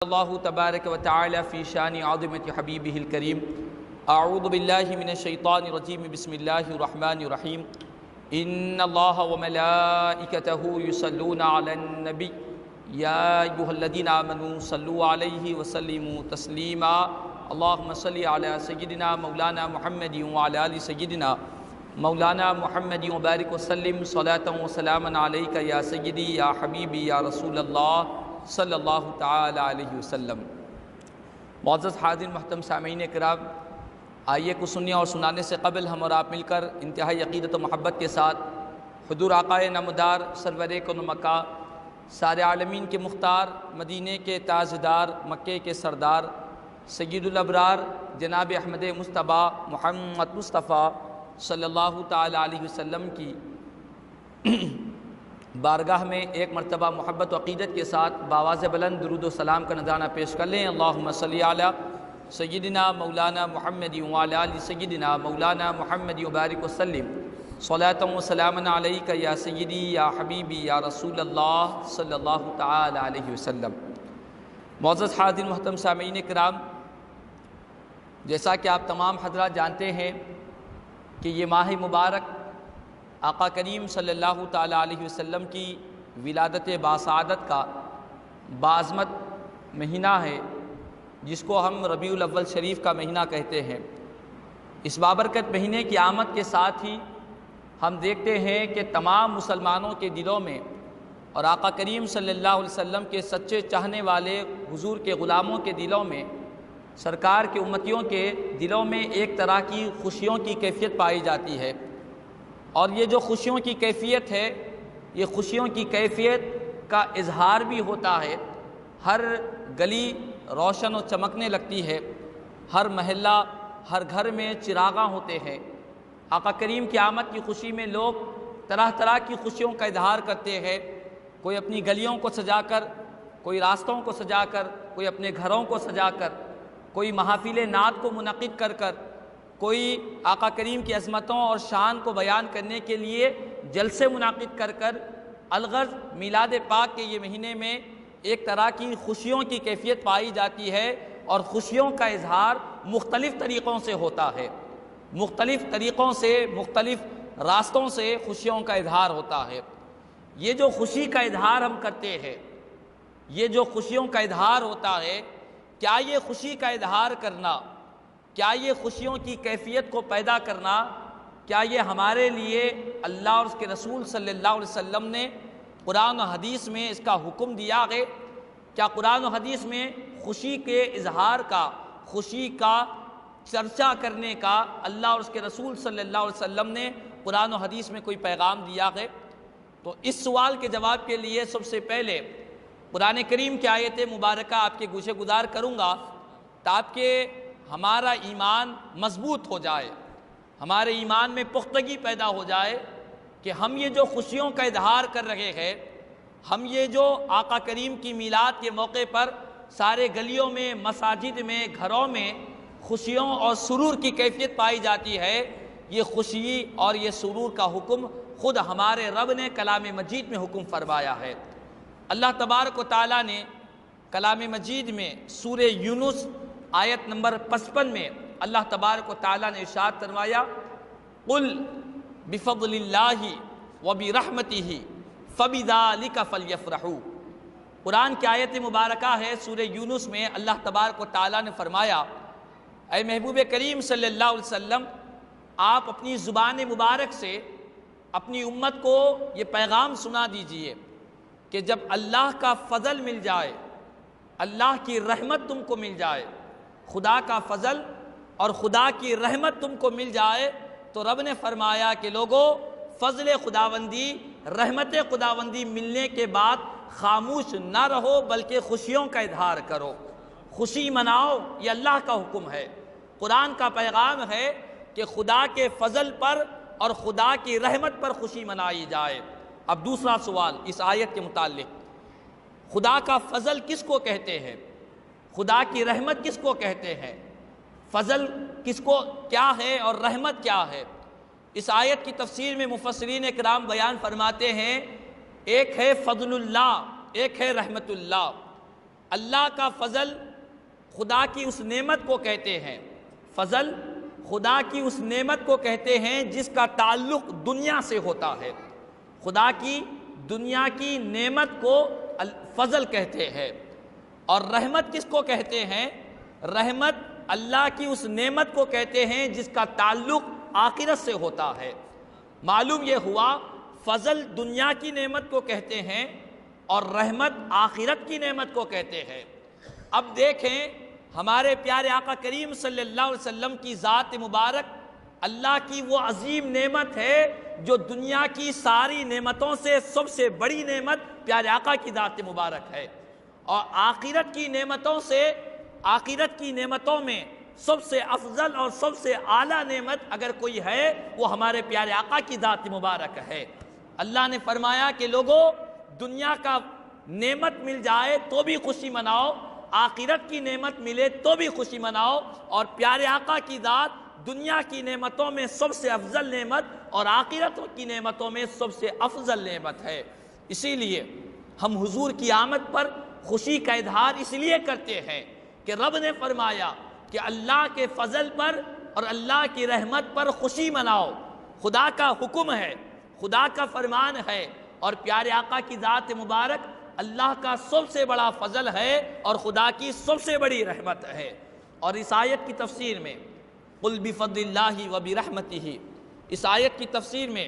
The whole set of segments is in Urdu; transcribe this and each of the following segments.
اللہ تبارک و تعالی فی شان عظمت حبیبہ الکریم اعوذ باللہ من الشیطان الرجیم بسم اللہ الرحمن الرحیم ان اللہ وملائکتہ یصلون علی النبی یا ایہا الذین آمنوا صلوا علیہ وسلموا تسلیما اللہم صلی علی سیدنا مولانا محمد وعلی آل سیدنا مولانا محمد وبارک وسلم صلاۃ و سلاما علیک یا سیدی یا حبیبی یا رسول اللہ صلی اللہ تعالی علیہ وسلم۔ معزز حاضرین محترم سامعین کرام، آئیے کچھ سننے اور سنانے سے قبل ہم اور آپ مل کر انتہائی عقیدت و محبت کے ساتھ حضور آقا نامدار سرور کون مکہ سارے عالمین کے مختار، مدینے کے تاجدار، مکے کے سردار، سید الابرار جناب احمد مصطفیٰ محمد مصطفیٰ صلی اللہ تعالی علیہ وسلم کی بارگاہ میں ایک مرتبہ محبت و عقیدت کے ساتھ بآواز بلند درود و سلام کا نذرانہ پیش کر لیں۔ اللہم صلی علی سیدنا مولانا محمد وعلی آل سیدنا مولانا محمد وبارک وسلم صلاۃ و سلاما علیک یا سیدی یا حبیبی یا رسول اللہ صلی اللہ تعالی علیہ وسلم۔ معزز حاضرین محترم سامعین کرام، جیسا کہ آپ تمام حضرات جانتے ہیں کہ یہ ماہ مبارک آقا کریم صلی اللہ تعالی علیہ وسلم کی ولادت باسعادت کا بعظمت مہینہ ہے، جس کو ہم ربیع الاول شریف کا مہینہ کہتے ہیں۔ اس بابرکت مہینے کی آمد کے ساتھ ہی ہم دیکھتے ہیں کہ تمام مسلمانوں کے دلوں میں اور آقا کریم صلی اللہ علیہ وسلم کے سچے چاہنے والے حضور کے غلاموں کے دلوں میں، سرکار کے امتیوں کے دلوں میں ایک طرح کی خوشیوں کی کیفیت پائی جاتی ہے، اور یہ جو خوشیوں کی کیفیت ہے، یہ خوشیوں کی کیفیت کا اظہار بھی ہوتا ہے۔ ہر گلی روشن و چمکنے لگتی ہے، ہر محلہ ہر گھر میں چراغاں ہوتے ہیں۔ آقا کریم کی آمد کی خوشی میں لوگ طرح طرح کی خوشیوں کا اظہار کرتے ہیں، کوئی اپنی گلیوں کو سجا کر، کوئی راستوں کو سجا کر، کوئی اپنے گھروں کو سجا کر، کوئی محافل نعت کو منعقد کر کر، کوئی آقا کریم کی عظمتوں اور شان کو بیان کرنے کے لیے جلسے منعقد کر کر الغرض میلاد پاک کے یہ مہینے میں ایک طرح کی خوشیوں کی کیفیت پائی جاتی ہے، اور خوشیوں کا اظہار مختلف طریقوں سے ہوتا ہے، مختلف طریقوں سے، مختلف راستوں سے خوشیوں کا اظہار ہوتا ہے۔ یہ جو خوشی کا اظہار ہم کرتے ہیں، یہ جو خوشیوں کا اظہار ہوتا ہے، کیا یہ خوشی کا اظہار کرنا، کیا یہ خوشیوں کی کیفیت کو پیدا کرنا، کیا یہ ہمارے لیے اللہ اور اس کے رسول صلی اللہ علیہ وسلم نے قرآن و حدیث میں اس کا حکم دیا ہے؟ کیا قرآن و حدیث میں خوشی کے اظہار کا، خوشی کا چرچا کرنے کا اللہ اور اس کے رسول صلی اللہ علیہ وسلم نے قرآن و حدیث میں کوئی پیغام دیا ہے؟ تو اس سوال کے جواب کے لیے سب سے پہلے قرآن کریم کی آیت مبارکہ آپ کے گوشے گزار کروں گا، تاکہ ہمارا ایمان مضبوط ہو جائے، ہمارے ایمان میں پختگی پیدا ہو جائے کہ ہم یہ جو خوشیوں کا اظہار کر رہے ہیں، ہم یہ جو آقا کریم کی میلاد کے موقع پر سارے گلیوں میں، مساجد میں، گھروں میں خوشیوں اور سرور کی کیفیت پائی جاتی ہے، یہ خوشی اور یہ سرور کا حکم خود ہمارے رب نے کلام مجید میں حکم فرمایا ہے۔ اللہ تبارک و تعالیٰ نے کلام مجید میں سورہ یونس آیت نمبر 55 میں اللہ تبارک و تعالیٰ نے ارشاد فرمایا، قُلْ بِفَضْلِ اللَّهِ وَبِرَحْمَتِهِ فَبِذَلِكَ فَلْيَفْرَحُوا۔ قرآن کی آیت مبارکہ ہے سورہ یونس میں اللہ تبارک و تعالیٰ نے فرمایا، اے محبوب کریم صلی اللہ علیہ وسلم، آپ اپنی زبان مبارک سے اپنی امت کو یہ پیغام سنا دیجئے کہ جب اللہ کا فضل مل جائے، اللہ کی رحمت تم کو مل جائے، خدا کا فضل اور خدا کی رحمت تم کو مل جائے، تو رب نے فرمایا کہ لوگو، فضل خداوندی، رحمت خداوندی ملنے کے بعد خاموش نہ رہو، بلکہ خوشیوں کا اظہار کرو، خوشی مناؤ۔ یہ اللہ کا حکم ہے، قرآن کا پیغام ہے کہ خدا کے فضل پر اور خدا کی رحمت پر خوشی منائی جائے۔ اب دوسرا سوال اس آیت کے متعلق، خدا کا فضل کس کو کہتے ہیں؟ خدا کی رحمت کس کو کہتے ہیں؟ فضل کس کو کیا ہے اور رحمت کیا ہے؟ اس آیت کی تفسیر میں مفسرین اکرام بیان فرماتے ہیں، ایک ہے فضل اللہ، ایک ہے رحمت اللہ۔ اللہ کا فضل خدا کی اس نعمت کو کہتے ہیں، فضل خدا کی اس نعمت کو کہتے ہیں جس کا تعلق دنیا سے ہوتا ہے۔ خدا کی دنیا کی نعمت کو فضل کہتے ہیں۔ اور رحمت کس کو کہتے ہیں؟ رحمت اللہ کی اس نعمت کو کہتے ہیں جس کا تعلق آخرت سے ہوتا ہے۔ معلوم یہ ہوا فضل دنیا کی نعمت کو کہتے ہیں اور رحمت آخرت کی نعمت کو کہتے ہیں۔ اب دیکھیں ہمارے پیارے آقا کریم صلی اللہ علیہ وسلم کی ذات مبارک اللہ کی وہ عظیم نعمت ہے جو دنیا کی ساری نعمتوں سے سب سے بڑی نعمت پیارے آقا کی ذات مبارک ہے، اور آخرت کی نعمتوں سے، آخرت کی نعمتوں میں سب سے افضل اور سب سے اعلیٰ نعمت اگر کوئی ہے وہ ہمارے پیارے آقا کی ذات مبارک ہے۔ اللہ نے فرمایا کہ لوگوں دنیا کا نعمت مل جائے تو بھی خوشی مناؤ، آخرت کی نعمت ملے تو بھی خوشی مناؤ، اور پیارے آقا کی ذات دنیا کی نعمتوں میں سب سے افضل نعمت اور آخرت کی نعمتوں میں سب سے افضل نعمت ہے۔ اسی لیے ہم حضور کی آمد پر خوشی کا اظہار اس لیے کرتے ہیں کہ رب نے فرمایا کہ اللہ کے فضل پر اور اللہ کی رحمت پر خوشی مناؤ۔ خدا کا حکم ہے، خدا کا فرمان ہے، اور پیارے آقا کی ذات مبارک اللہ کا سب سے بڑا فضل ہے اور خدا کی سب سے بڑی رحمت ہے۔ اور اس آیت کی تفسیر میں قُلْ بِفَضْلِ اللَّهِ وَبِرَحْمَتِهِ، اس آیت کی تفسیر میں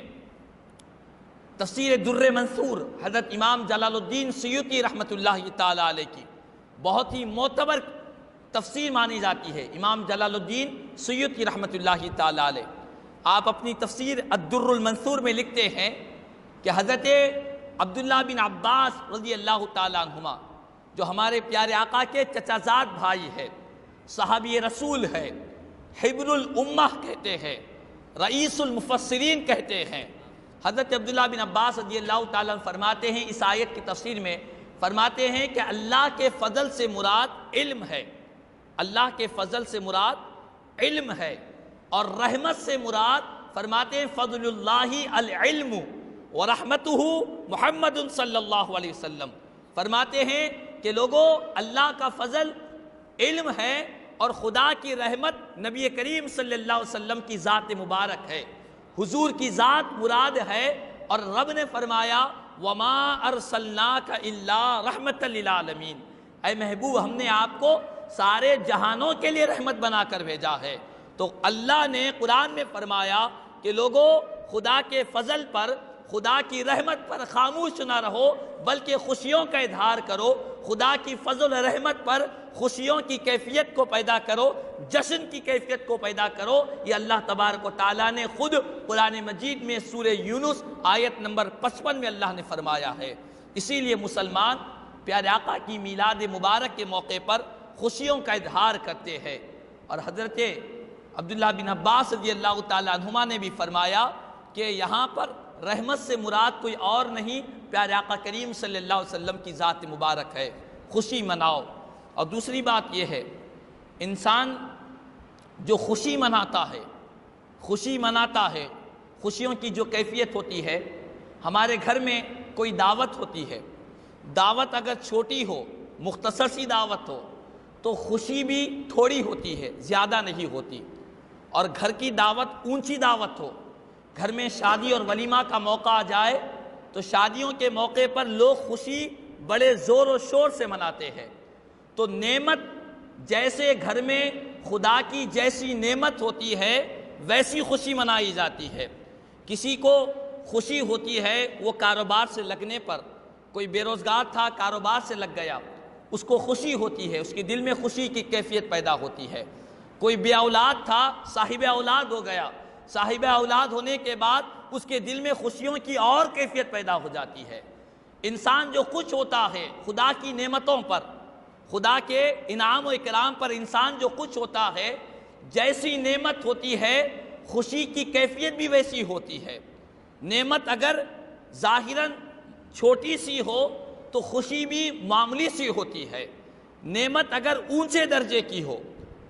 تفسیر در منصور حضرت امام جلال الدین سیوطی رحمۃ اللہ تعالیٰ علیہ کی بہت ہی معتبر تفسیر مانی جاتی ہے۔ امام جلال الدین سیوطی رحمۃ اللہ تعالیٰ علیہ آپ اپنی تفسیر الدر المنصور میں لکھتے ہیں کہ حضرت عبداللہ بن عباس رضی اللہ تعالیٰ عنہما جو ہمارے پیارے آقا کے چچا زاد بھائی ہے، صحابی رسول ہے، حبر الامہ کہتے ہیں، رئیس المفسرین کہتے ہیں، حضرت عبداللہ بن عباس رضی اللہ تعالیٰ عنہ فرماتے ہیں اس آیت کی تفسیر میں، فرماتے ہیں کہ اللہ کے فضل سے مراد علم ہے، اللہ کے فضل سے مراد علم ہے، اور رحمت سے مراد فرماتے ہیں فضل اللہ العلم ورحمتہ محمد صلی اللہ علیہ وسلم۔ فرماتے ہیں کہ لوگوں اللہ کا فضل علم ہے اور خدا کی رحمت نبی کریم صلی اللہ علیہ وسلم کی ذات مبارک ہے، حضور کی ذات مراد ہے، اور رب نے فرمایا وما ارسلناک الا رحمۃ للعالمین، اے محبوب ہم نے آپ کو سارے جہانوں کے لیے رحمت بنا کر بھیجا ہے۔ تو اللہ نے قرآن میں فرمایا کہ لوگوں خدا کے فضل پر، خدا کی رحمت پر خاموش نہ رہو بلکہ خوشیوں کا اظہار کرو، خدا کی فضل و رحمت پر خوشیوں کی کیفیت کو پیدا کرو، جشن کی کیفیت کو پیدا کرو۔ یہ اللہ تبارک و تعالیٰ نے خود قرآن مجید میں سورہ یونس آیت نمبر 55 میں اللہ نے فرمایا ہے۔ اسی لیے مسلمان پیارے آقا کی میلاد مبارک کے موقع پر خوشیوں کا اظہار کرتے ہیں، اور حضرت عبداللہ بن عباس رضی اللہ تعالیٰ عنہما نے بھی فرمایا کہ یہاں پر رحمت سے مراد کوئی اور نہیں، پیارے آقا کریم صلی اللہ علیہ وسلم کی ذات مبارک ہے، خوشی مناؤ۔ اور دوسری بات یہ ہے انسان جو خوشی مناتا ہے، خوشی مناتا ہے، خوشیوں کی جو کیفیت ہوتی ہے، ہمارے گھر میں کوئی دعوت ہوتی ہے، دعوت اگر چھوٹی ہو، مختصر سی دعوت ہو تو خوشی بھی تھوڑی ہوتی ہے، زیادہ نہیں ہوتی، اور گھر کی دعوت اونچی دعوت ہو، گھر میں شادی اور ولیمہ کا موقع آ جائے تو شادیوں کے موقع پر لوگ خوشی بڑے زور و شور سے مناتے ہیں۔ تو نعمت جیسے گھر میں خدا کی جیسی نعمت ہوتی ہے ویسی خوشی منائی جاتی ہے۔ کسی کو خوشی ہوتی ہے وہ کاروبار سے لگنے پر، کوئی بے روزگار تھا کاروبار سے لگ گیا، اس کو خوشی ہوتی ہے، اس کے دل میں خوشی کی کیفیت پیدا ہوتی ہے۔ کوئی بے اولاد تھا صاحب اولاد ہو گیا، صاحب اولاد ہونے کے بعد اس کے دل میں خوشیوں کی اور کیفیت پیدا ہو جاتی ہے۔ انسان جو خوش ہوتا ہے خدا کی نعمتوں پر، خدا کے انعام و اکرام پر، انسان جو خوش ہوتا ہے جیسی نعمت ہوتی ہے خوشی کی کیفیت بھی ویسی ہوتی ہے۔ نعمت اگر ظاہراً چھوٹی سی ہو تو خوشی بھی معمولی سی ہوتی ہے، نعمت اگر اونچے درجے کی ہو،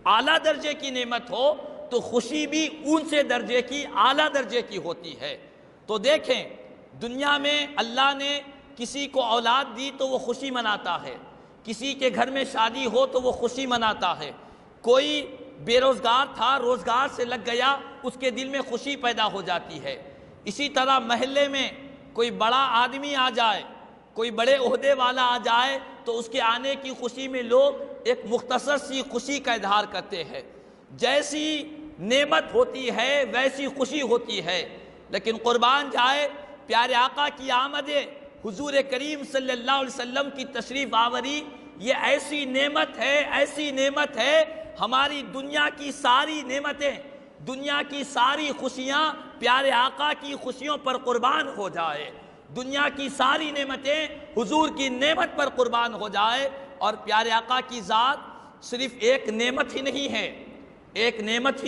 اعلیٰ درجے کی نعمت ہو تو خوشی بھی اونچے درجے کی، اعلیٰ درجے کی ہوتی ہے۔ تو دیکھیں دنیا میں اللہ نے کسی کو اولاد دی تو وہ خوشی مناتا ہے، کسی کے گھر میں شادی ہو تو وہ خوشی مناتا ہے، کوئی بے روزگار تھا روزگار سے لگ گیا اس کے دل میں خوشی پیدا ہو جاتی ہے۔ اسی طرح محلے میں کوئی بڑا آدمی آ جائے، کوئی بڑے عہدے والا آ جائے تو اس کے آنے کی خوشی میں لوگ ایک مختصر سی خوشی کا اظہار کرتے ہیں۔ جیسی نعمت ہوتی ہے ویسی خوشی ہوتی ہے، لیکن قربان جائے پیارے آقا کی آمد حضور کریم صلی اللہ علیہ وسلم کی تشریف آوری، یہ ایسی نعمت ہے ہماری دنیا کی ساری نعمتیں، دنیا کی ساری خوشیاں پیارے آقا کی خوشیوں پر قربان ہو جائے، دنیا کی ساری نعمتیں حضور کی نعمت پر قربان ہو جائے۔ اور پیارے آقا کی ذات صرف ایک نعمت ہی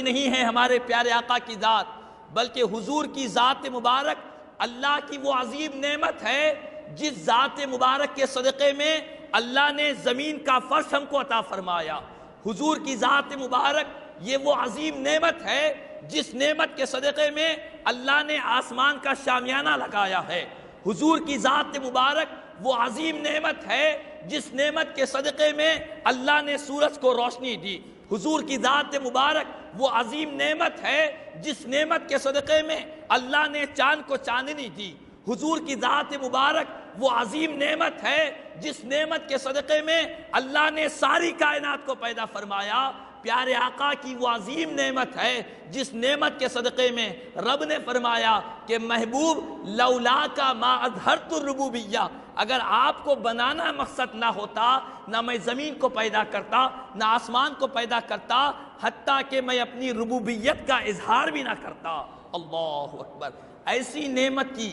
نہیں ہے ہمارے پیارے آقا کی ذات، بلکہ حضور کی ذات مبارک اللہ کی وہ عظیم نعمت ہے جس ذات مبارک کے صدقے میں اللہ نے زمین کا فرش ہم کو عطا فرمایا۔ حضور کی ذات مبارک یہ وہ عظیم نعمت ہے جس نعمت کے صدقے میں اللہ نے آسمان کا شامیانہ لگایا ہے۔ حضور کی ذات مبارک وہ عظیم نعمت ہے جس نعمت کے صدقے میں اللہ نے سورج کو روشنی دی۔ حضور کی ذات مبارک وہ عظیم نعمت ہے جس نعمت کے صدقے میں اللہ نے چاند کو چاندنی دی۔ حضور کی ذات مبارک وہ عظیم نعمت ہے جس نعمت کے صدقے میں اللہ نے ساری کائنات کو پیدا فرمایا۔ پیارے آقا کی وہ عظیم نعمت ہے جس نعمت کے صدقے میں رب نے فرمایا کہ محبوب لولا کا ما اظہرت الربوبیہ، اگر آپ کو بنانا مقصد نہ ہوتا نہ میں زمین کو پیدا کرتا نہ آسمان کو پیدا کرتا، حتیٰ کہ میں اپنی ربوبیت کا اظہار بھی نہ کرتا۔ اللہ اکبر! ایسی نعمت کی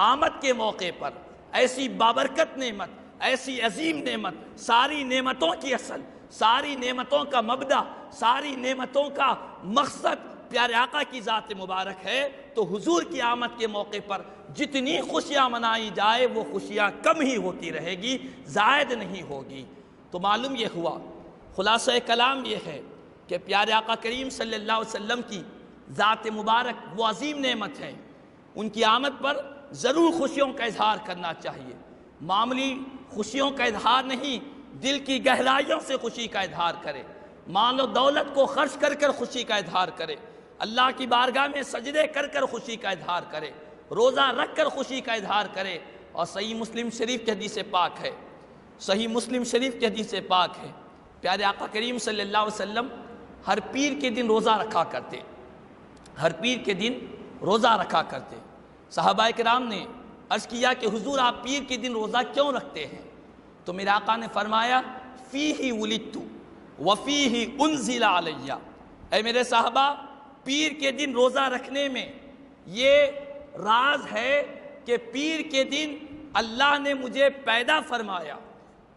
آمد کے موقع پر، ایسی بابرکت نعمت، ایسی عظیم نعمت، ساری نعمتوں کی اصل، ساری نعمتوں کا مبدأ، ساری نعمتوں کا مقصد پیارے آقا کی ذات مبارک ہے، تو حضور کی آمد کے موقع پر جتنی خوشیاں منائی جائے وہ خوشیاں کم ہی ہوتی رہے گی، زائد نہیں ہوگی۔ تو معلوم یہ ہوا، خلاصہ کلام یہ ہے کہ پیارے آقا کریم صلی اللہ علیہ وسلم کی ذات مبارک وہ عظیم نعمت ہے، ان کی آمد پر ضرور خوشیوں کا اظہار کرنا چاہیے، معمولی خوشیوں کا اظہار نہیں، دل کی گہرائیوں سے خوشی کا اظہار کرے، مال و دولت کو خرچ کر کر خوشی کا اظہار کرے، اللہ کی بارگاہ میں سجدے کر کر خوشی کا اظہار کرے، روزہ رکھ کر خوشی کا اظہار کرے۔ اور صحیح مسلم شریف کی حدیث پاک ہے، صحیح مسلم شریف کی حدیث پاک ہے، پیارے آقا کریم صلی اللہ علیہ وسلم ہر پیر کے دن روزہ رکھا کرتے، ہر پیر کے دن روزہ رکھا کرتے۔ صحابہ کرام نے عرض کیا کہ حضور آپ پیر کے دن روزہ کیوں رکھتے ہیں؟ تو میرے آقا نے فرمایا فیہ ولدت وفیہ انزل علیہ، اے میرے صحابہ پیر کے دن روزہ رکھنے میں یہ راز ہے کہ پیر کے دن اللہ نے مجھے پیدا فرمایا،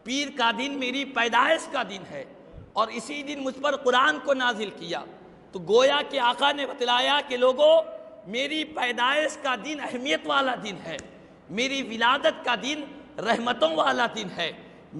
پیر کا دن میری پیدائش کا دن ہے، اور اسی دن مجھ پر قرآن کو نازل کیا۔ تو گویا کہ آقا نے بتلایا کہ لوگوں میری پیدائش کا دن اہمیت والا دن ہے، میری ولادت کا دن رحمتوں والا دن ہے،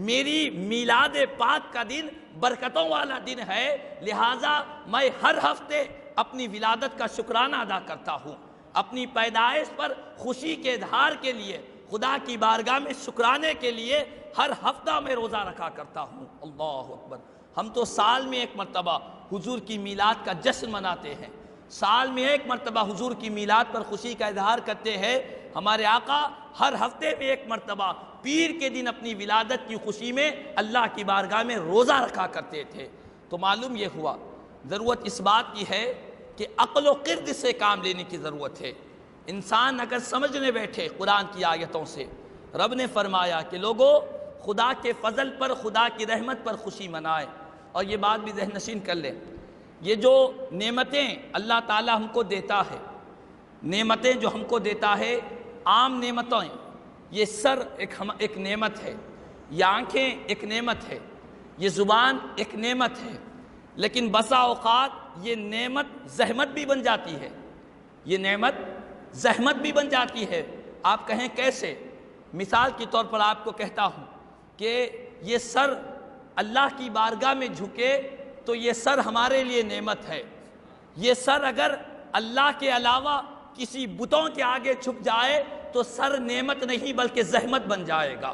میری میلاد پاک کا دن برکتوں والا دن ہے، لہٰذا میں ہر ہفتے اپنی ولادت کا شکرانہ ادا کرتا ہوں، اپنی پیدائش پر خوشی کے اظہار کے لیے، خدا کی بارگاہ میں شکرانے کے لیے ہر ہفتہ میں روزہ رکھا کرتا ہوں۔ اللہ اکبر! ہم تو سال میں ایک مرتبہ حضور کی میلاد کا جشن مناتے ہیں، سال میں ایک مرتبہ حضور کی میلاد پر خوشی کا اظہار کرتے ہیں۔ ہمارے آقا ہر ہفتے میں ایک مرتبہ پیر کے دن اپنی ولادت کی خوشی میں اللہ کی بارگاہ میں روزہ رکھا کرتے تھے۔ تو معلوم یہ ہوا ضرورت اس بات کی ہے کہ عقل و قرد سے کام لینے کی ضرورت ہے۔ انسان اگر سمجھنے بیٹھے قرآن کی آیتوں سے، رب نے فرمایا کہ لوگوں خدا کے فضل پر، خدا کی رحمت پر خوشی منائے۔ اور یہ بات بھی ذہن نشین کر لیں، یہ جو نعمتیں اللہ تعالی ہم کو دیتا ہے، نعمتیں جو ہم کو دیتا ہے، عام نعمتیں، یہ سر ایک نعمت ہے، یہ آنکھیں ایک نعمت ہے، یہ زبان ایک نعمت ہے، لیکن بسا اوقات یہ نعمت زحمت بھی بن جاتی ہے، یہ نعمت زحمت بھی بن جاتی ہے۔ آپ کہیں کیسے؟ مثال کے طور پر آپ کو کہتا ہوں کہ یہ سر اللہ کی بارگاہ میں جھکے تو یہ سر ہمارے لیے نعمت ہے، یہ سر اگر اللہ کے علاوہ کسی بتوں کے آگے جھک جائے تو سر نعمت نہیں بلکہ زحمت بن جائے گا،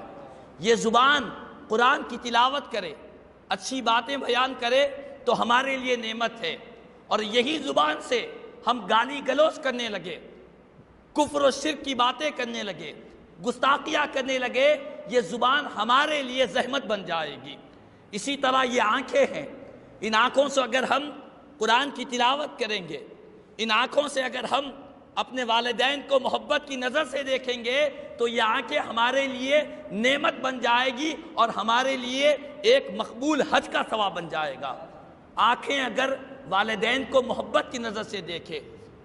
یہ زبان قرآن کی تلاوت کرے، اچھی باتیں بیان کرے تو ہمارے لیے نعمت ہے، اور یہی زبان سے ہم گالی گلوچ کرنے لگے، کفر و شرک کی باتیں کرنے لگے، گستاخیاں کرنے لگے، یہ زبان ہمارے لیے زحمت بن جائے گی۔ اسی طرح یہ آنکھیں ہیں، ان آنکھوں سے اگر ہم قرآن کی تلاوت کریں گے، ان آنکھوں سے اگر ہم اپنے والدین کو محبت کی نظر سے دیکھیں گے تو یہ آنکھیں ہمارے لیے نعمت بن جائے گی اور ہمارے لیے ایک مقبول حج کا ثواب بن جائے گا۔ آنکھیں اگر والدین کو محبت کی نظر سے دیکھیں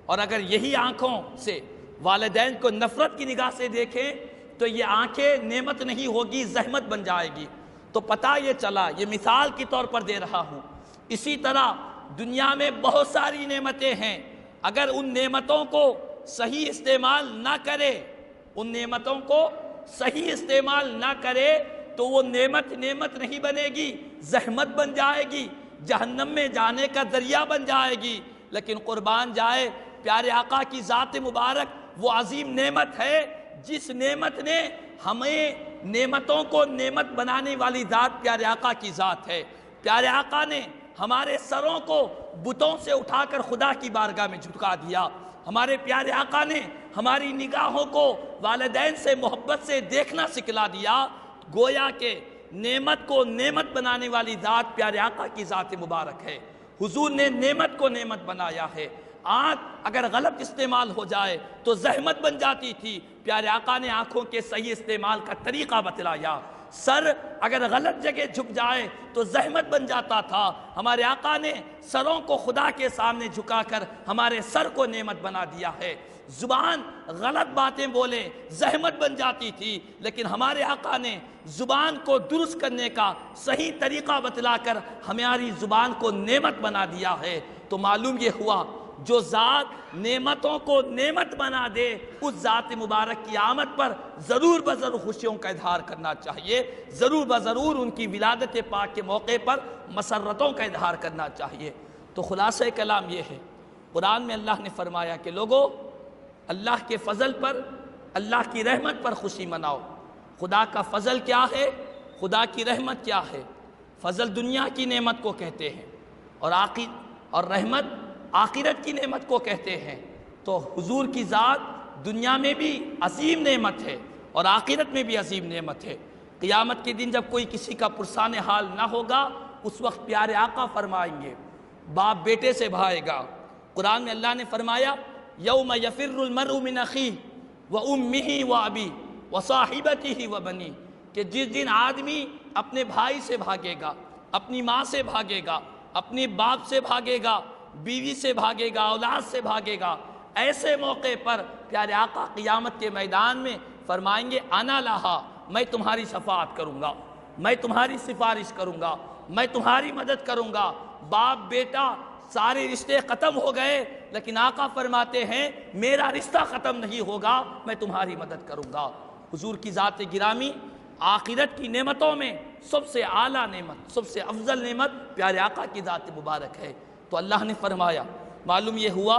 اور اگر یہی آنکھوں سے والدین کو نفرت کی نگاہ سے دیکھیں تو یہ آنکھیں نعمت نہیں ہوگی، زحمت بن جائے گی۔ تو پتہ یہ چلا، یہ مثال کے طور پر دے رہا ہوں۔ اسی طرح دنیا میں بہت ساری نعمتیں ہیں، اگر ان نعمتوں کو صحیح استعمال نہ کرے، ان نعمتوں کو صحیح استعمال نہ کرے تو وہ نعمت نہیں بنے گی، زحمت بن جائے گی، جہنم میں جانے کا ذریعہ بن جائے گی۔ لیکن قربان جائے پیارے آقا کی ذات مبارک وہ عظیم نعمت ہے جس نعمت نے ہمیں نعمتوں کو نعمت بنانے والی ذات پیارے آقا کی ذات ہے۔ پیارے آقا نے ہمارے سروں کو بتوں سے اٹھا کر خدا کی بارگاہ میں جھکا دیا۔ ہمارے پیارے آقا نے ہماری نگاہوں کو والدین سے محبت سے دیکھنا سکھلا دیا۔ گویا کہ نعمت کو نعمت بنانے والی ذات پیارے آقا کی ذات مبارک ہے۔ حضور نے نعمت کو نعمت بنایا ہے۔ آنکھ اگر غلط استعمال ہو جائے تو زحمت بن جاتی تھی، پیارے آقا نے آنکھوں کے صحیح استعمال کا طریقہ بتلایا۔ سر اگر غلط جگہ جھک جائے تو زحمت بن جاتا تھا، ہمارے آقا نے سروں کو خدا کے سامنے جھکا کر ہمارے سر کو نعمت بنا دیا ہے۔ زبان غلط باتیں بولے زحمت بن جاتی تھی، لیکن ہمارے آقا نے زبان کو درست کرنے کا صحیح طریقہ بتلا کر ہماری زبان کو نعمت بنا دیا ہے۔ تو معلوم یہ ہوا جو ذات نعمتوں کو نعمت بنا دے اس ذات مبارک کی آمد پر ضرور بضرور خوشیوں کا اظہار کرنا چاہیے، ضرور بضرور ان کی ولادت پاک کے موقع پر مسرتوں کا اظہار کرنا چاہیے۔ تو خلاصہ کلام یہ ہے، قرآن میں اللہ نے فرمایا کہ لوگوں اللہ کے فضل پر، اللہ کی رحمت پر خوشی مناؤ۔ خدا کا فضل کیا ہے؟ خدا کی رحمت کیا ہے؟ فضل دنیا کی نعمت کو کہتے ہیں اور رحمت آخرت کی نعمت کو کہتے ہیں۔ تو حضور کی ذات دنیا میں بھی عظیم نعمت ہے اور آخرت میں بھی عظیم نعمت ہے۔ قیامت کے دن جب کوئی کسی کا پرسان حال نہ ہوگا اس وقت پیارے آقا فرمائیں گے باپ بیٹے سے بھائے گا۔ قرآن میں اللہ نے فرمایا یوم یفر المرء من اخیہ وامہ وابیہ وصاحبتہ وبنیہ، کہ جس دن آدمی اپنے بھائی سے بھاگے گا، اپنی ماں سے بھاگے گا، اپنے باپ سے بھاگے گا، بیوی سے بھاگے گا، اولاد سے بھاگے گا، ایسے موقع پر پیارے آقا قیامت کے میدان میں فرمائیں گے انا لہا، میں تمہاری شفاعت کروں گا، میں تمہاری سفارش کروں گا، میں تمہاری مدد کروں گا۔ باپ بیٹا سارے رشتے ختم ہو گئے لیکن آقا فرماتے ہیں میرا رشتہ ختم نہیں ہوگا، میں تمہاری مدد کروں گا۔ حضور کی ذات گرامی آخرت کی نعمتوں میں سب سے اعلیٰ نعمت، سب سے افضل نعمت پیارے آقا کی ذات مبارک ہے۔ تو اللہ نے فرمایا، معلوم یہ ہوا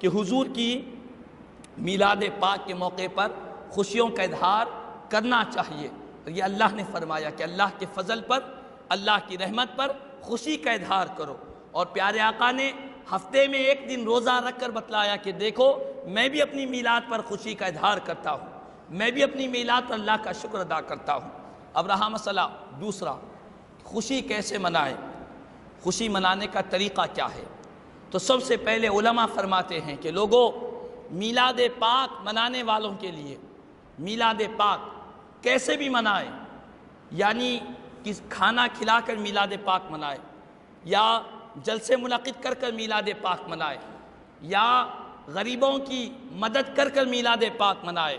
کہ حضور کی میلاد پاک کے موقع پر خوشیوں کا اظہار کرنا چاہیے۔ اور یہ اللہ نے فرمایا کہ اللہ کے فضل پر، اللہ کی رحمت پر خوشی کا اظہار کرو۔ اور پیارے آقا نے ہفتے میں ایک دن روزہ رکھ کر بتلایا کہ دیکھو میں بھی اپنی میلاد پر خوشی کا اظہار کرتا ہوں، میں بھی اپنی میلاد پر اللہ کا شکر ادا کرتا ہوں۔ اب رہا مسئلہ دوسرا، خوشی کیسے منائیں، خوشی منانے کا طریقہ کیا ہے؟ تو سب سے پہلے علماء فرماتے ہیں کہ لوگوں میلاد پاک منانے والوں کے لیے میلاد پاک کیسے بھی منائیں، یعنی کھانا کھلا کر میلاد پاک منائے، یا جلسے منعقد کر کر میلاد پاک منائے، یا غریبوں کی مدد کر کر میلاد پاک منائے،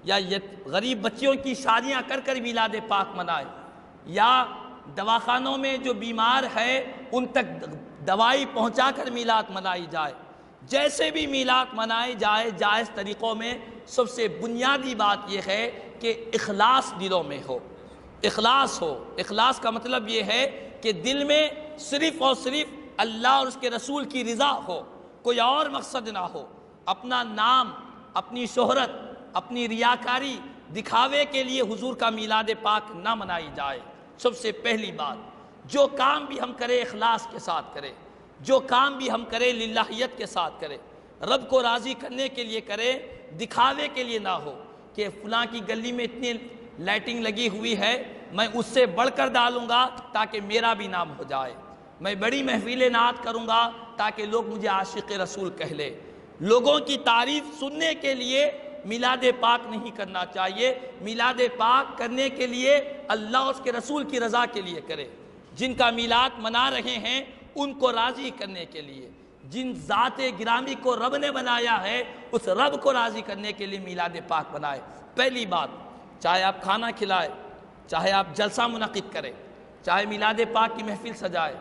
یا غریب بچیوں کی شادیاں کر کر میلاد پاک منائے، یا دواخانوں میں جو بیمار ہے ان تک دوائی پہنچا کر میلاد منائی جائے۔ جیسے بھی میلاد منائے جائے جائز طریقوں میں سب سے بنیادی بات یہ ہے کہ اخلاص دلوں میں ہو، اخلاص ہو۔ اخلاص کا مطلب یہ ہے کہ دل میں صرف اور صرف اللہ اور اس کے رسول کی رضا ہو، کوئی اور مقصد نہ ہو، اپنا نام، اپنی شہرت، اپنی ریاکاری، دکھاوے کے لیے حضور کا میلاد پاک نہ منائی جائے۔ سب سے پہلی بات، جو کام بھی ہم کریں اخلاص کے ساتھ کریں، جو کام بھی ہم کریں للہیت کے ساتھ کریں، رب کو راضی کرنے کے لیے کریں، دکھاوے کے لیے نہ ہو کہ فلاں کی گلی میں اتنی لائٹنگ لگی ہوئی ہے، میں اس سے بڑھ کر ڈالوں گا تاکہ میرا بھی نام ہو جائے، میں بڑی محفل نعت کروں گا تاکہ لوگ مجھے عاشق رسول کہہ لیں۔ لوگوں کی تعریف سننے کے لیے میلاد پاک نہیں کرنا چاہیے، میلاد پاک کرنے کے لیے اللہ اور اس کے رسول کی رضا کے لیے کرے۔ جن کا میلاد منا رہے ہیں ان کو راضی کرنے کے لیے، جن ذات گرامی کو رب نے بنایا ہے اس رب کو راضی کرنے کے لیے میلاد پاک بنائے۔ پہلی بات، چاہے آپ کھانا کھلائے، چاہے آپ جلسہ منعقد کریں، چاہے میلاد پاک کی محفل سجائے،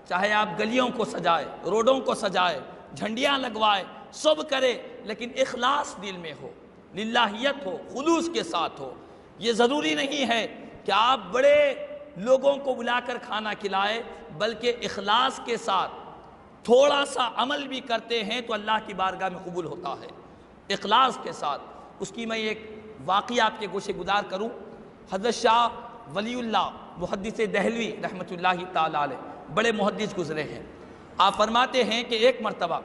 چاہے آپ گلیوں کو سجائے، روڈوں کو سجائے، جھنڈیاں لگوائے، سب کرے، لیکن اخلاص دل میں ہو، للہیت ہو، خلوص کے ساتھ ہو۔ یہ ضروری نہیں ہے کہ آپ بڑے لوگوں کو بلا کر کھانا کھلائے، بلکہ اخلاص کے ساتھ تھوڑا سا عمل بھی کرتے ہیں تو اللہ کی بارگاہ میں قبول ہوتا ہے، اخلاص کے ساتھ۔ اس کی میں ایک واقعہ آپ کے گوشے گزار کروں۔ حضرت شاہ ولی اللہ محدث دہلوی رحمۃ اللہ تعالی علیہ بڑے محدث گزرے ہیں۔ آپ فرماتے ہیں کہ ایک مرتبہ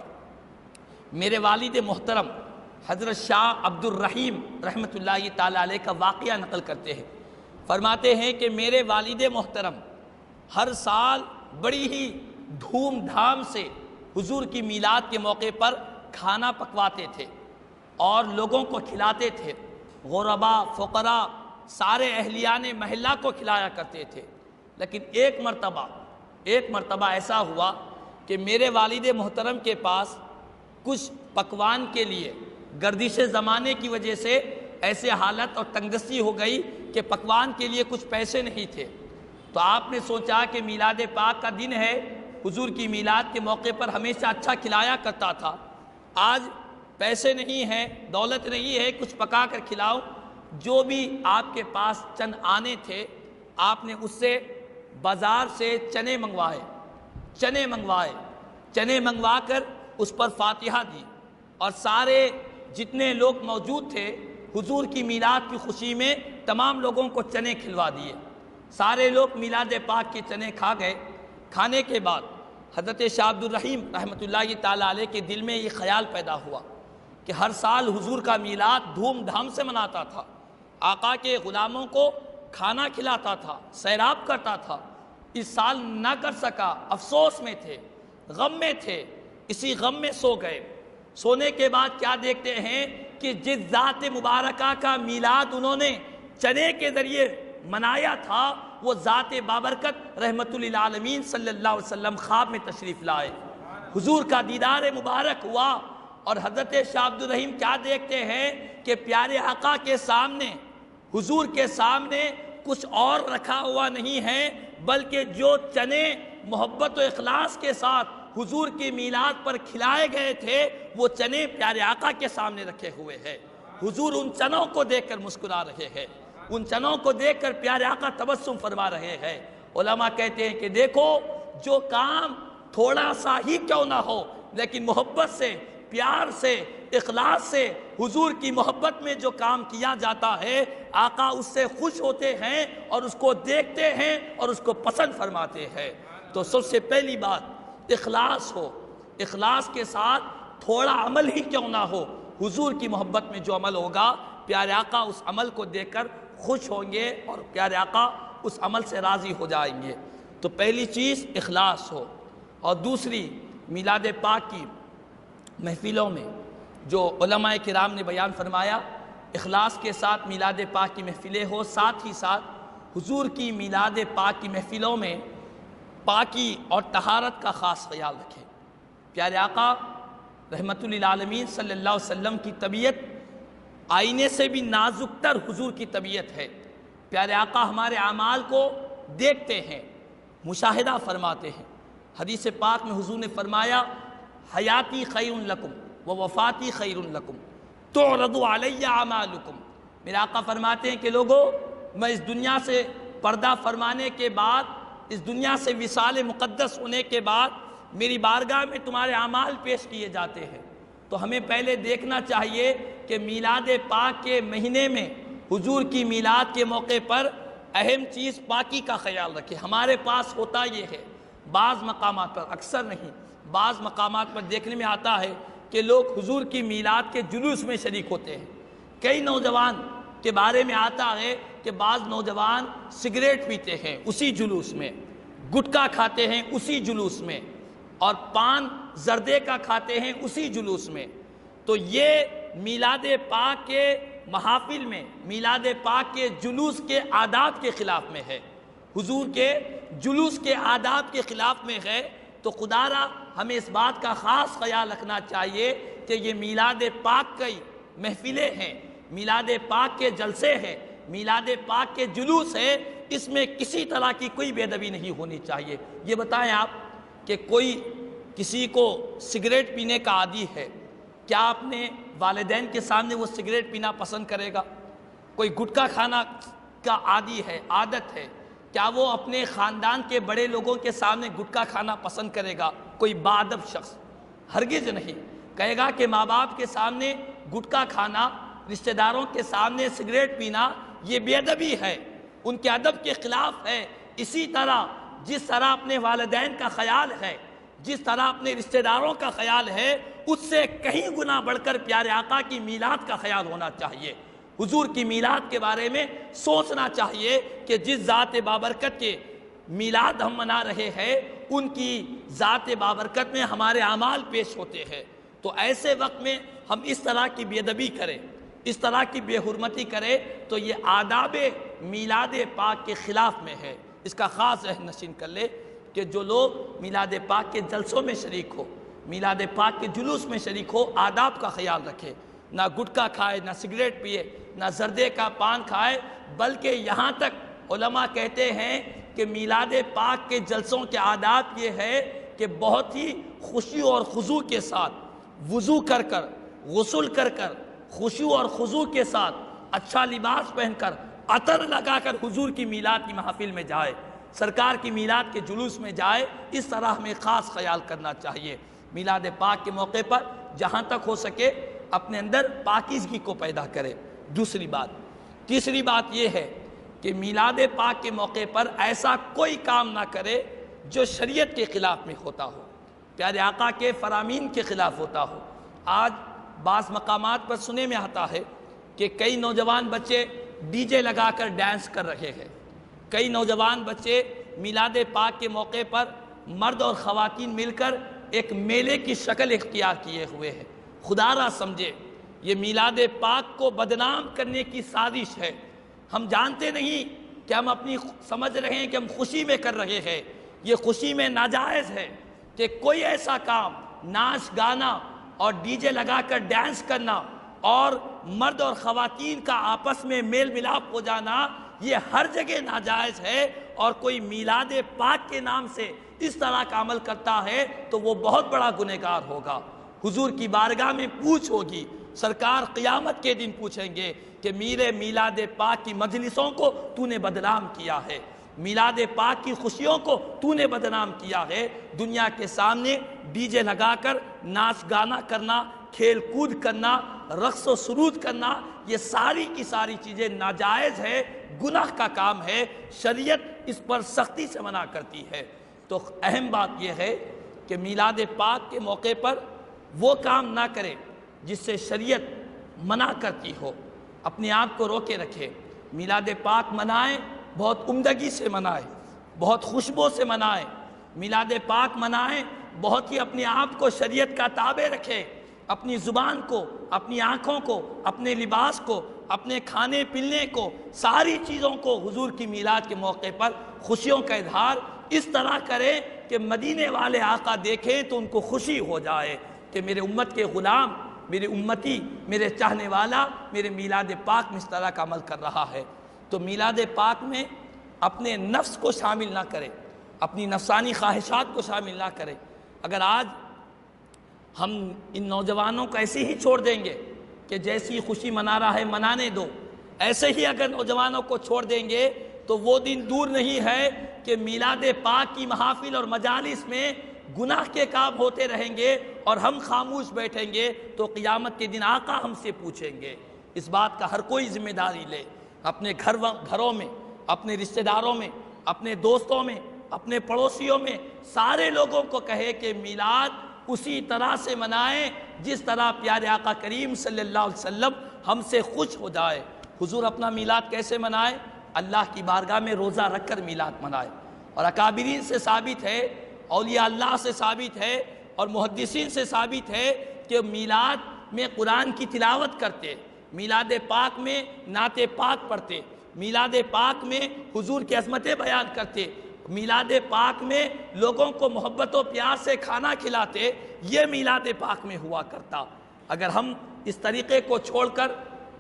میرے والد محترم حضرت شاہ عبد الرحیم رحمۃ اللہ تعالی علیہ کا واقعہ نقل کرتے ہیں۔ فرماتے ہیں کہ میرے والد محترم ہر سال بڑی ہی دھوم دھام سے حضور کی میلاد کے موقع پر کھانا پکواتے تھے اور لوگوں کو کھلاتے تھے، غربا، فقراء، سارے اہلیان محلہ کو کھلایا کرتے تھے۔ لیکن ایک مرتبہ ایسا ہوا کہ میرے والد محترم کے پاس کچھ پکوان کے لیے گردش زمانے کی وجہ سے ایسے حالت اور تنگدستی ہو گئی کہ پکوان کے لیے کچھ پیسے نہیں تھے۔ تو آپ نے سوچا کہ میلاد پاک کا دن ہے، حضور کی میلاد کے موقع پر ہمیشہ اچھا کھلایا کرتا تھا، آج پیسے نہیں ہیں، دولت نہیں ہے، کچھ پکا کر کھلاؤ۔ جو بھی آپ کے پاس چند آنے تھے آپ نے اس سے بازار سے چنے منگوا کر اس پر فاتحہ دی، اور سارے جتنے لوگ موجود تھے حضور کی میلاد کی خوشی میں تمام لوگوں کو چنے کھلوا دیے۔ سارے لوگ میلاد پاک کے چنے کھا گئے۔ کھانے کے بعد حضرت شاہ عبد الرحیم رحمۃ اللہ تعالی علیہ کے دل میں یہ خیال پیدا ہوا کہ ہر سال حضور کا میلاد دھوم دھام سے مناتا تھا، آقا کے غلاموں کو کھانا کھلاتا تھا، سیراب کرتا تھا، اس سال نہ کر سکا، افسوس میں تھے، غم میں تھے، اسی غم میں سو گئے۔ سونے کے بعد کیا دیکھتے ہیں کہ جس ذات مبارکہ کا میلاد انہوں نے چنے کے ذریعے منایا تھا وہ ذات بابرکت رحمت للعالمین صلی اللہ علیہ وسلم خواب میں تشریف لائے، حضور کا دیدار مبارک ہوا، اور حضرت شاہ عبد الرحیم کیا دیکھتے ہیں کہ پیارے آقا کے سامنے، حضور کے سامنے کچھ اور رکھا ہوا نہیں ہے، بلکہ جو چنے محبت و اخلاص کے ساتھ حضور کی میلاد پر کھلائے گئے تھے وہ چنے پیارے آقا کے سامنے رکھے ہوئے ہیں۔ حضور ان چنوں کو دیکھ کر مسکرا رہے ہیں، ان چنوں کو دیکھ کر پیارے آقا تبسم فرما رہے ہیں۔ علماء کہتے ہیں کہ دیکھو، جو کام تھوڑا سا ہی کیوں نہ ہو لیکن محبت سے، پیار سے، اخلاص سے، حضور کی محبت میں جو کام کیا جاتا ہے آقا اس سے خوش ہوتے ہیں اور اس کو دیکھتے ہیں اور اس کو پسند فرماتے ہیں۔ تو سب سے پہلی بات اخلاص ہو، اخلاص کے ساتھ تھوڑا عمل ہی کیوں نہ ہو، حضور کی محبت میں جو عمل ہوگا پیارے آقا اس عمل کو دیکھ کر خوش ہوں گے اور پیارے آقا اس عمل سے راضی ہو جائیں گے۔ تو پہلی چیز اخلاص ہو، اور دوسری میلاد پاک کی محفلوں میں جو علماء کرام نے بیان فرمایا، اخلاص کے ساتھ میلاد پاک کی محفلیں ہو، ساتھ ہی ساتھ حضور کی میلاد پاک کی محفلوں میں پاکی اور طہارت کا خاص خیال رکھیں۔ پیارے آقا رحمت للعالمین صلی اللہ علیہ وسلم کی طبیعت آئینے سے بھی نازک تر حضور کی طبیعت ہے۔ پیارے آقا ہمارے اعمال کو دیکھتے ہیں، مشاہدہ فرماتے ہیں۔ حدیث پاک میں حضور نے فرمایا، حیاتی خیر لکم و وفاتی خیر لکم تعرض علی اعمالکم۔ میرے آقا فرماتے ہیں کہ لوگو، میں اس دنیا سے پردہ فرمانے کے بعد، اس دنیا سے وصال مقدس ہونے کے بعد میری بارگاہ میں تمہارے اعمال پیش کیے جاتے ہیں۔ تو ہمیں پہلے دیکھنا چاہیے کہ میلاد پاک کے مہینے میں حضور کی میلاد کے موقع پر اہم چیز پاکی کا خیال رکھیں۔ ہمارے پاس ہوتا یہ ہے، بعض مقامات پر، اکثر نہیں، بعض مقامات پر دیکھنے میں آتا ہے کہ لوگ حضور کی میلاد کے جلوس میں شریک ہوتے ہیں۔ کئی نوجوان کے بارے میں آتا ہے کہ بعض نوجوان سگریٹ پیتے ہیں اسی جلوس میں، گٹکا کھاتے ہیں اسی جلوس میں، اور پان زردے کا کھاتے ہیں اسی جلوس میں۔ تو یہ میلاد پاک کے محافل میں، میلاد پاک کے جلوس کے آداب کے خلاف میں ہے، حضور کے جلوس کے آداب کے خلاف میں ہے۔ تو خدا را ہمیں اس بات کا خاص خیال رکھنا چاہیے کہ یہ میلاد پاک کی محفلیں ہیں، میلاد پاک کے جلسے ہیں، میلاد پاک کے جلوس ہے، اس میں کسی طرح کی کوئی بے ادبی نہیں ہونی چاہیے۔ یہ بتائیں آپ کہ کوئی کسی کو سگریٹ پینے کا عادی ہے، کیا اپنے والدین کے سامنے وہ سگریٹ پینا پسند کرے گا؟ کوئی گٹکا کھانا کا عادی ہے، عادت ہے، کیا وہ اپنے خاندان کے بڑے لوگوں کے سامنے گٹکا کھانا پسند کرے گا؟ کوئی باادب شخص ہرگز نہیں کہے گا کہ ماں باپ کے سامنے گٹکا کھانا، رشتہ داروں کے سامنے سگریٹ پینا یہ بے ادبی ہے، ان کے ادب کے خلاف ہے۔ اسی طرح جس طرح اپنے والدین کا خیال ہے، جس طرح اپنے رشتہ داروں کا خیال ہے، اس سے کہیں گنا بڑھ کر پیارے آقا کی میلاد کا خیال ہونا چاہیے۔ حضور کی میلاد کے بارے میں سوچنا چاہیے کہ جس ذات بابرکت کے میلاد ہم منا رہے ہیں، ان کی ذات بابرکت میں ہمارے اعمال پیش ہوتے ہیں۔ تو ایسے وقت میں ہم اس طرح کی بے ادبی کریں، اس طرح کی بے حرمتی کریں تو یہ آداب میلاد پاک کے خلاف میں ہے۔ اس کا خاص ذہن نشین کر لے کہ جو لوگ میلاد پاک کے جلسوں میں شریک ہو، میلاد پاک کے جلوس میں شریک ہو، آداب کا خیال رکھے، نہ گٹکا کھائے، نہ سگریٹ پیے، نہ زردے کا پان کھائے، بلکہ یہاں تک علماء کہتے ہیں کہ میلاد پاک کے جلسوں کے آداب یہ ہے کہ بہت ہی خوشی اور خضوع کے ساتھ وضو کر کر، غسل کر کر، خشوع اور خضوع کے ساتھ اچھا لباس پہن کر، عطر لگا کر حضور کی میلاد کی محفل میں جائے، سرکار کی میلاد کے جلوس میں جائے۔ اس طرح ہمیں خاص خیال کرنا چاہیے۔ میلاد پاک کے موقع پر جہاں تک ہو سکے اپنے اندر پاکیزگی کو پیدا کرے۔ تیسری بات یہ ہے کہ میلاد پاک کے موقع پر ایسا کوئی کام نہ کرے جو شریعت کے خلاف میں ہوتا ہو، پیارے آقا کے فرامین کے خلاف ہوتا ہو۔ آج بعض مقامات پر سنے میں آتا ہے کہ کئی نوجوان بچے ڈی جے لگا کر ڈانس کر رہے ہیں، کئی نوجوان بچے میلاد پاک کے موقع پر مرد اور خواتین مل کر ایک میلے کی شکل اختیار کیے ہوئے ہیں۔ خدا را سمجھے یہ میلاد پاک کو بدنام کرنے کی سازش ہے۔ ہم جانتے نہیں کہ ہم اپنی سمجھ رہے ہیں کہ ہم خوشی میں کر رہے ہیں، یہ خوشی میں ناجائز ہے کہ کوئی ایسا کام، ناچ گانا اور ڈی جے لگا کر ڈانس کرنا اور مرد اور خواتین کا آپس میں میل ملاپ ہو جانا، یہ ہر جگہ ناجائز ہے۔ اور کوئی میلاد پاک کے نام سے اس طرح کا عمل کرتا ہے تو وہ بہت بڑا گنہگار ہوگا۔ حضور کی بارگاہ میں پوچھ ہوگی، سرکار قیامت کے دن پوچھیں گے کہ میرے میلاد پاک کی مجلسوں کو تو نے بدنام کیا ہے، میلاد پاک کی خوشیوں کو تو نے بدنام کیا ہے۔ دنیا کے سامنے ڈی جے لگا کر ناچ گانا کرنا، کھیل کود کرنا، رقص و سرود کرنا، یہ ساری کی ساری چیزیں ناجائز ہے، گناہ کا کام ہے، شریعت اس پر سختی سے منع کرتی ہے۔ تو اہم بات یہ ہے کہ میلاد پاک کے موقع پر وہ کام نہ کرے جس سے شریعت منع کرتی ہو، اپنے آپ کو روکے رکھے۔ میلاد پاک منائیں، بہت عمدگی سے منائیں، بہت خوشبو سے منائیں۔ میلاد پاک منائیں، بہت ہی اپنے آپ کو شریعت کا تابع رکھے، اپنی زبان کو، اپنی آنکھوں کو، اپنے لباس کو، اپنے کھانے پینے کو، ساری چیزوں کو حضور کی میلاد کے موقع پر خوشیوں کا اظہار اس طرح کرے کہ مدینے والے آقا دیکھیں تو ان کو خوشی ہو جائے کہ میرے امت کے غلام، میرے امتی، میرے چاہنے والا میرے میلاد پاک میں اس طرح کا عمل کر رہا ہے۔ تو میلاد پاک میں اپنے نفس کو شامل نہ کرے، اپنی نفسانی خواہشات کو شامل نہ کرے۔ اگر آج ہم ان نوجوانوں کو ایسے ہی چھوڑ دیں گے کہ جیسی خوشی منا رہا ہے منانے دو، ایسے ہی اگر نوجوانوں کو چھوڑ دیں گے تو وہ دن دور نہیں ہے کہ میلاد پاک کی محافل اور مجالس میں گناہ کے کام ہوتے رہیں گے اور ہم خاموش بیٹھیں گے تو قیامت کے دن آقا ہم سے پوچھیں گے۔ اس بات کا ہر کوئی ذمہ داری لے، اپنے گھروں میں، اپنے رشتہ داروں میں، اپنے دوستوں میں، اپنے پڑوسیوں میں سارے لوگوں کو کہے کہ میلاد اسی طرح سے منائیں جس طرح پیارے آقا کریم صلی اللہ علیہ وسلم ہم سے خوش ہو جائے۔ حضور اپنا میلاد کیسے منائے؟ اللہ کی بارگاہ میں روزہ رکھ کر میلاد منائے۔ اور اکابرین سے ثابت ہے، اولیاء اللہ سے ثابت ہے اور محدثین سے ثابت ہے کہ میلاد میں قرآن کی تلاوت کرتے، میلاد پاک میں نعت پاک پڑھتے، میلاد پاک میں حضور کی عظمتیں بیان کرتے، میلاد پاک میں لوگوں کو محبت و پیار سے کھانا کھلاتے، یہ میلاد پاک میں ہوا کرتا۔ اگر ہم اس طریقے کو چھوڑ کر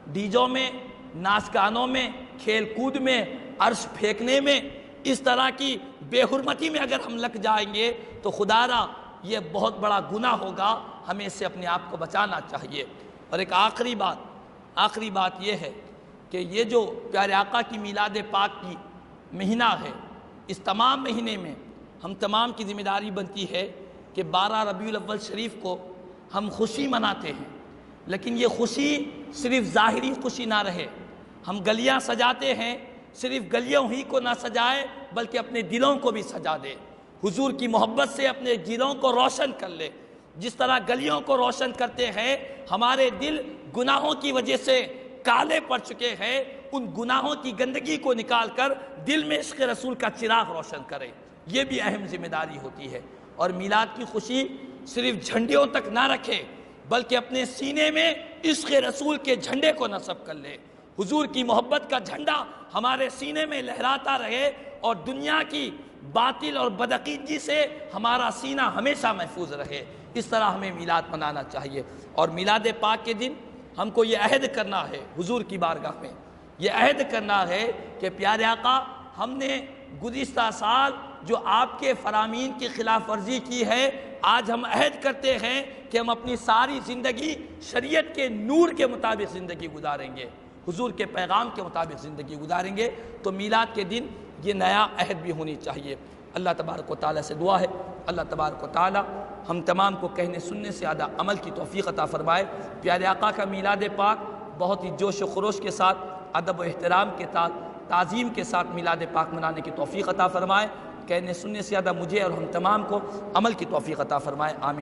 ڈیجوں میں، ناچ گانوں میں، کھیل کود میں، عرش پھینکنے میں، اس طرح کی بے حرمتی میں اگر ہم لگ جائیں گے تو خدا را یہ بہت بڑا گناہ ہوگا، ہمیں اس سے اپنے آپ کو بچانا چاہیے۔ اور ایک آخری بات یہ ہے کہ یہ جو پیارے آقا کی میلاد پاک کی مہینہ ہے، اس تمام مہینے میں ہم تمام کی ذمہ داری بنتی ہے کہ 12 ربیع الاول شریف کو ہم خوشی مناتے ہیں، لیکن یہ خوشی صرف ظاہری خوشی نہ رہے۔ ہم گلیاں سجاتے ہیں، صرف گلیوں ہی کو نہ سجائے بلکہ اپنے دلوں کو بھی سجا دے، حضور کی محبت سے اپنے دلوں کو روشن کر لے۔ جس طرح گلیوں کو روشن کرتے ہیں، ہمارے دل گناہوں کی وجہ سے کالے پڑ چکے ہیں، ان گناہوں کی گندگی کو نکال کر دل میں عشق رسول کا چراغ روشن کرے، یہ بھی اہم ذمہ داری ہوتی ہے۔ اور میلاد کی خوشی صرف جھنڈیوں تک نہ رکھے بلکہ اپنے سینے میں عشق رسول کے جھنڈے کو نصب کر لے، حضور کی محبت کا جھنڈا ہمارے سینے میں لہراتا رہے اور دنیا کی باطل اور بدعقیدگی سے ہمارا سینہ ہمیشہ محفوظ رہے۔ اس طرح ہمیں میلاد منانا چاہیے۔ اور میلاد پاک کے دن ہم کو یہ عہد کرنا ہے حضور کی بارگاہ میں، یہ عہد کرنا ہے کہ پیارے آقا ہم نے گزشتہ سال جو آپ کے فرامین کی خلاف ورزی کی ہے، آج ہم عہد کرتے ہیں کہ ہم اپنی ساری زندگی شریعت کے نور کے مطابق زندگی گزاریں گے، حضور کے پیغام کے مطابق زندگی گزاریں گے۔ تو میلاد کے دن یہ نیا عہد بھی ہونی چاہیے۔ اللہ تبارک و تعالیٰ سے دعا ہے، اللہ تبارک و تعالیٰ ہم تمام کو کہنے سننے سے زیادہ عمل کی توفیق عطا فرمائے۔ پیارے آقا کا میلاد پاک بہت ہی جوش و خروش کے ساتھ، ادب و احترام کے ساتھ، تعظیم کے ساتھ میلاد پاک منانے کی توفیق عطا فرمائے۔ کہنے سننے سے زیادہ مجھے اور ہم تمام کو عمل کی توفیق عطا فرمائے، آمین۔